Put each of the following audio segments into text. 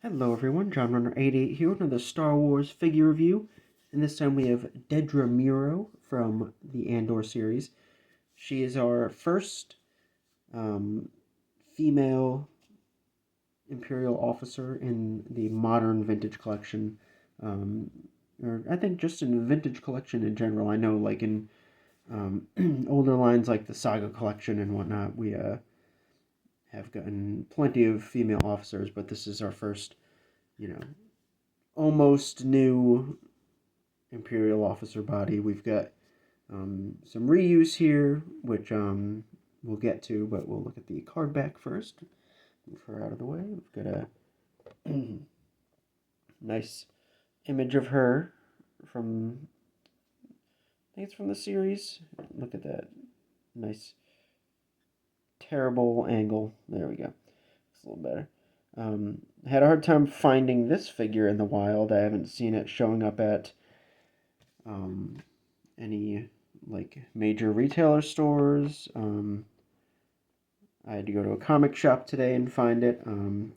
Hello everyone, John Runner 88 here with another Star Wars figure review. And this time we have Dedra Meero from the Andor series. She is our first female imperial officer in the modern vintage collection. Or I think just in the vintage collection in general. I know like in older lines like the Saga collection and whatnot, we have gotten plenty of female officers, but this is our first, you know, almost new imperial officer body. We've got some reuse here, which we'll get to, but we'll look at the card back first. Move her out of the way. We've got a nice image of her from, I think it's from the series. Look at that. Nice, terrible angle. There we go. It's a little better. I had a hard time finding this figure in the wild. I haven't seen it showing up at any like major retailer stores. I had to go to a comic shop today and find it.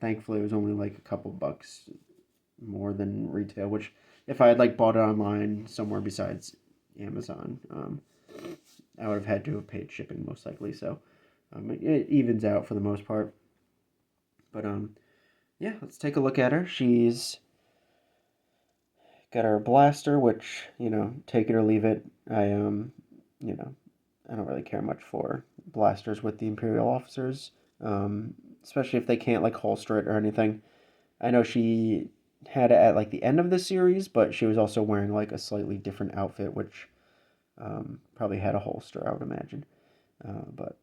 Thankfully, it was only like a couple bucks more than retail, which if I had like bought it online somewhere besides Amazon, I would have had to have paid shipping most likely. So it evens out for the most part. But yeah, let's take a look at her. She's got our blaster, which, take it or leave it. I don't really care much for blasters with the Imperial officers, especially if they can't, like, holster it or anything. I know she had it at, like, the end of the series, but she was also wearing, like, a slightly different outfit, which probably had a holster, I would imagine. But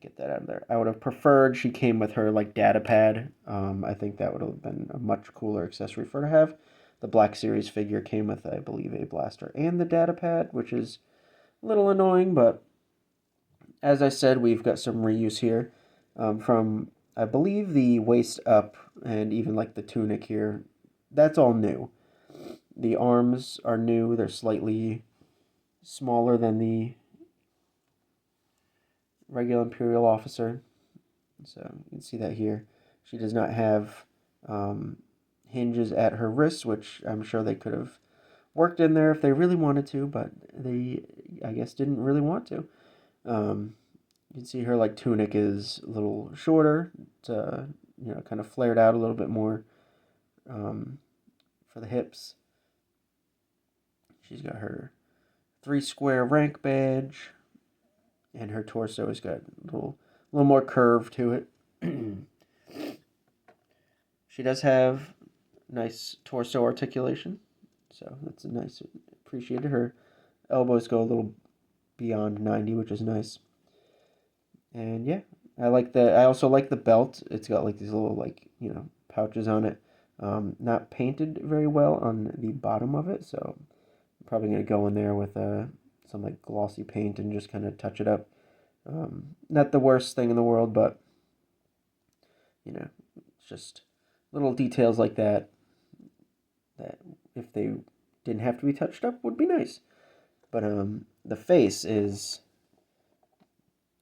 get that out of there. I would have preferred she came with her, like, data pad. I think that would have been a much cooler accessory for her to have. The Black Series figure came with, I believe, a blaster and the data pad, which is a little annoying, but as I said, we've got some reuse here from, I believe, the waist up and even like the tunic here. That's all new. The arms are new. They're slightly smaller than the regular Imperial officer. So you can see that here. She does not have hinges at her wrists, which I'm sure they could have worked in there if they really wanted to, but they, I guess, didn't really want to. You can see her like tunic is a little shorter, to, kind of flared out a little bit more for the hips. She's got her 3 square rank badge, and her torso has got a little more curve to it. She does have nice torso articulation, so that's a nice appreciated. Her elbows go a little beyond 90, which is nice. And yeah, I also like the belt. It's got like these little pouches on it. Not painted very well on the bottom of it, so I'm probably gonna go in there with some like glossy paint and just kind of touch it up. Not the worst thing in the world, but it's just little details like that if they didn't have to be touched up would be nice. But the face is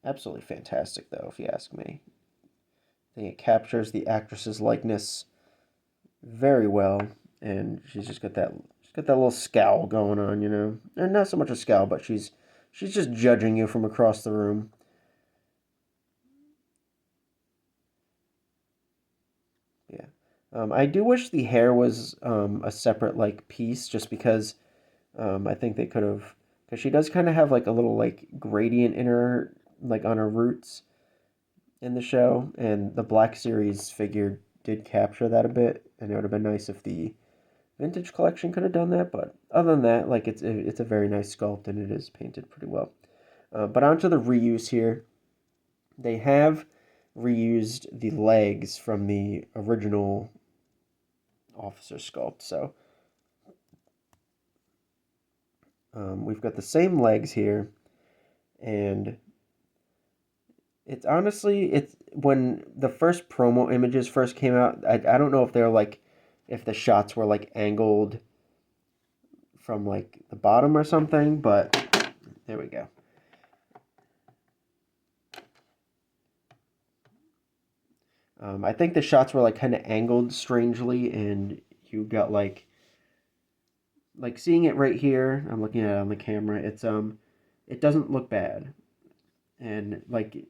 absolutely fantastic, though, if you ask me. I think it captures the actress's likeness very well, and she's got that little scowl going on, and not so much a scowl, but she's just judging you from across the room. Yeah, I do wish the hair was a separate like piece, just because I think they could have, because she does kind of have like a little like gradient in her, like on her roots in the show, and the Black Series figure did capture that a bit, and it would have been nice if the vintage collection could have done that. But other than that, like it's a very nice sculpt, and it is painted pretty well. But onto the reuse here. They have reused the legs from the original officer sculpt, so we've got the same legs here, and it's honestly, it's when the first promo images first came out, I don't know if they're like, if the shots were like angled from like the bottom or something, but there we go. I think the shots were like kind of angled strangely, and you got like seeing it right here. I'm looking at it on the camera. It doesn't look bad, and like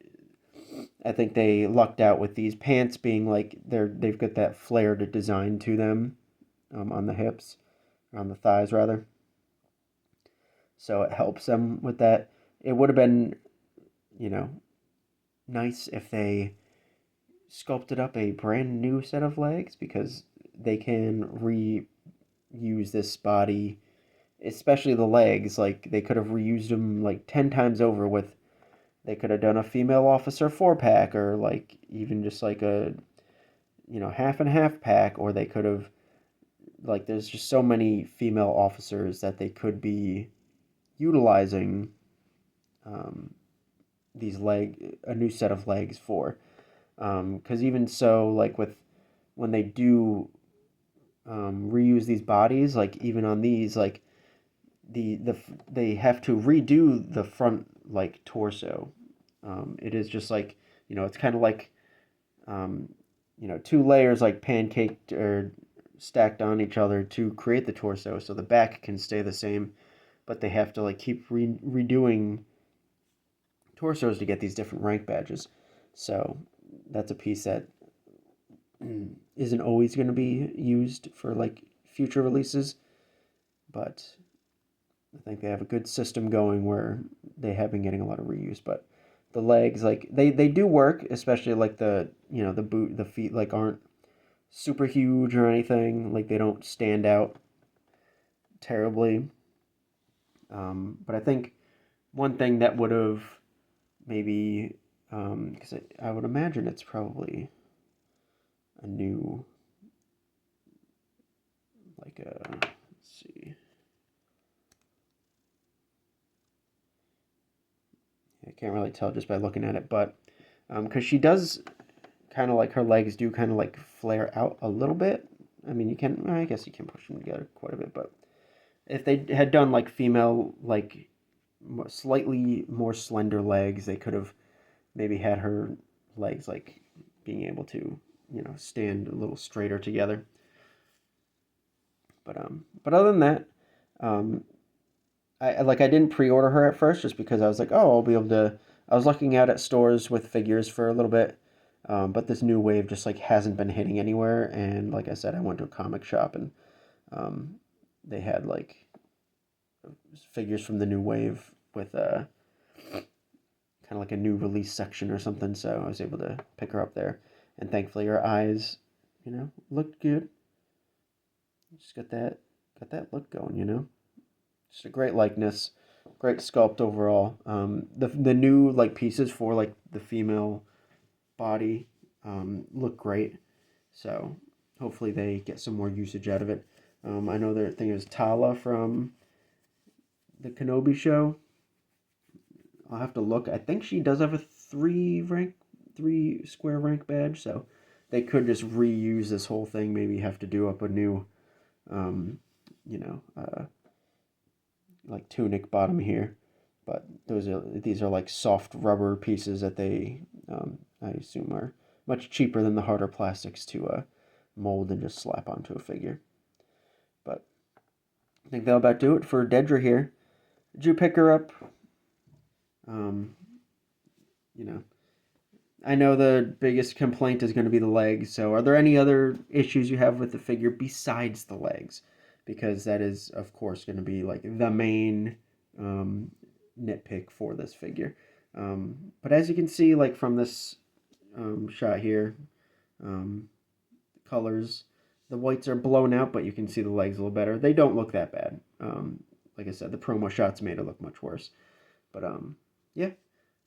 I think they lucked out with these pants being like they've got that flared design to them, on the hips, on the thighs rather. So it helps them with that. It would have been, you know, nice if they sculpted up a brand new set of legs, because they can reuse this body, especially the legs. Like they could have reused them like 10 times over with, they could have done a female officer 4 pack, or like even just like a, half and half pack, or they could have, like, there's just so many female officers that they could be utilizing, um, a new set of legs for. Because even so, like with when they do, reuse these bodies, like even on these, like the they have to redo the front like torso. It is just like, it's kind of like, um, 2 layers like pancaked or stacked on each other to create the torso, so the back can stay the same, but they have to like keep redoing torsos to get these different rank badges. So that's a piece that isn't always going to be used for like future releases, but I think they have a good system going where they have been getting a lot of reuse. But the legs, like they do work, especially like the feet like aren't super huge or anything. Like they don't stand out terribly. But I think one thing that would have maybe, because I would imagine it's probably a new, like a, let's see, I can't really tell just by looking at it, but because she does kind of like, her legs do kind of like flare out a little bit. I mean, I guess you can push them together quite a bit, but if they had done like female, like slightly more slender legs, they could have maybe had her legs like being able to, stand a little straighter together. But other than that, um, I didn't pre-order her at first just because I was like, oh, I'll be able to. I was looking out at stores with figures for a little bit, but this new wave just like hasn't been hitting anywhere. And like I said, I went to a comic shop, and um, they had like figures from the new wave with kind of like a new release section or something. So I was able to pick her up there, and thankfully her eyes, looked good. Just got that look going. Just a great likeness, great sculpt overall. The new like pieces for like the female body, look great. So hopefully they get some more usage out of it. I know their thing is Tala from the Kenobi show. I'll have to look. I think she does have a 3 square rank badge, so they could just reuse this whole thing. Maybe have to do up a new, um, you know, uh, like tunic bottom here. But these are like soft rubber pieces that they, I assume, are much cheaper than the harder plastics to mold and just slap onto a figure. But I think that'll about do it for Dedra here. Did you pick her up? Um, you know, I know the biggest complaint is going to be the legs. So, are there any other issues you have with the figure besides the legs? Because that is, of course, going to be like the main, um, nitpick for this figure. But as you can see, like from this, shot here, um, colors, the whites are blown out, but you can see the legs a little better. They don't look that bad. Like I said, the promo shots made it look much worse. But yeah,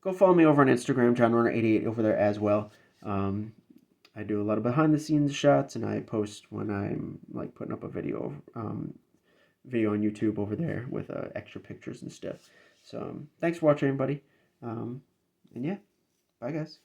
go follow me over on Instagram, JohnRunner88 over there as well. Um, I do a lot of behind the scenes shots, and I post when I'm like putting up a video on YouTube over there with extra pictures and stuff. So thanks for watching, everybody. And yeah, bye guys.